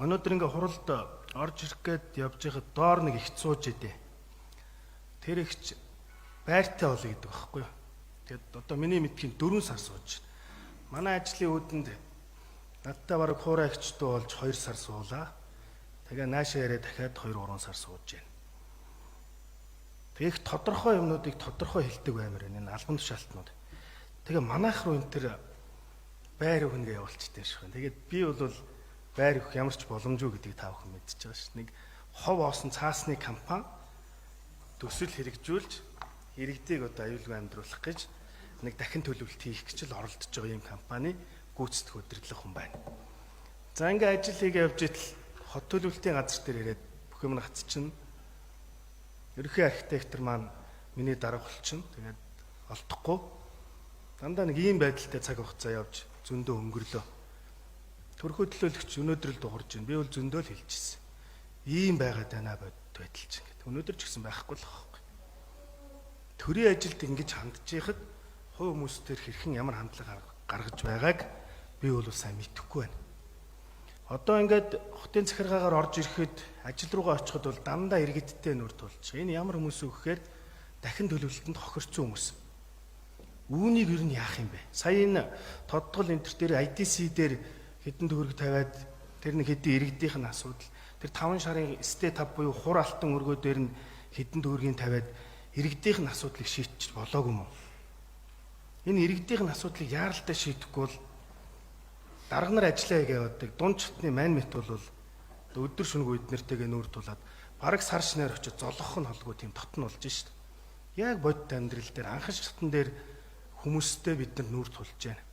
Өнөөдөр ингээ хуралд орж ирэх гээд явж байхад доор нэг ихч сууж идэ. Тэр ихч байртай болъё гэдэг байхгүй юу. Тэгэд одоо миний мэдхийн 4 сар сууж байна. Манай ажлын үүдэнд надтай бараг хуурай ихчтэй болж 2 сар суулаа. Тэгээ наашаа яриа дахиад 2-3 сар сууж байна. Тэгэх тодорхой юмнуудыг тодорхой хэлдэг баймаар байна. Энэ албан тушаалтнууд. Тэгээ манайх руу энэ төр байр өгнө гэж явуулчихсан шээ. Тэгээд би бол байр өгөх ямар ч боломжгүй гэдгийг та бүхэн мэдчихэж байгаа ш. Нэг ховоосон цаасны компани төсөл хэрэгжүүлж иргэдийг одоо аюулгүй амьдруулах гэж нэг дахин төлөвлөлт хийх гэж л оролдож байгаа юм компани гүйцэтгэх удирдлага хүн байна. За ингээ ажил хийгээ явж идэл хот төлөвлөлтийн газар дээр ирээд бүх юм гацчихна. Ерөнхий архитектор маань миний дарга болчихно. Тэгээд олдохгүй. Дандаа нэг ийм байдалтай цаг хугацаа явж зөндөө өнгөрлөө. Төрхөө төлөөлөгч өнөөдөр л дуурж байна. Би бол зөндөө л хэлчихсэн. Ийм байгаад байна бодит байдал чинь гэдэг. Өнөөдөр ч гэсэн байхгүй л байхгүй. Төрийн ажилд ингэж хандж байхад хувь хүмүүстээр хэрхэн ямар хандлага гаргаж байгааг би бол сайн мэдэхгүй байна. Одоо ингээд хотын захиргаагаар орж ирэхэд ажил руугаа очиход бол дандаа иргэдтэй нүр тулж. Энэ ямар хүмүүс вэ гэхээр дахин төлөвлөлтөнд хохирцсон хүмүүс. Үүнийг юу нь яах юм бэ? Сая энэ тодтгол энтер дээр IDC дээр хэдэн төгрөг тавиад тэр нэг хэдэн иргэдийнх нь асуудал. Тэр 5 шарын стэ 5 буюу хур алтан өргөө дээр нь хэдэн төгрөгийн тавиад иргэдийнх нь асуудлыг шийдчих болоогүй юм уу? Энэ иргэдийнх нь асуудлыг яаралтай шийдэхгүй бол дарга нар ажиллая гэвэдэг дунд чатны мань мэт бол өдөр шөнөгүй эднэртэйгээ нүүр тулаад бараг сар шинээр очиж золгох нь холгүй тийм тотн болж шít. Яг бодит амьдрал дээр анхан шатн дээр хүмүүстэй бид нар нүүр тулж байна.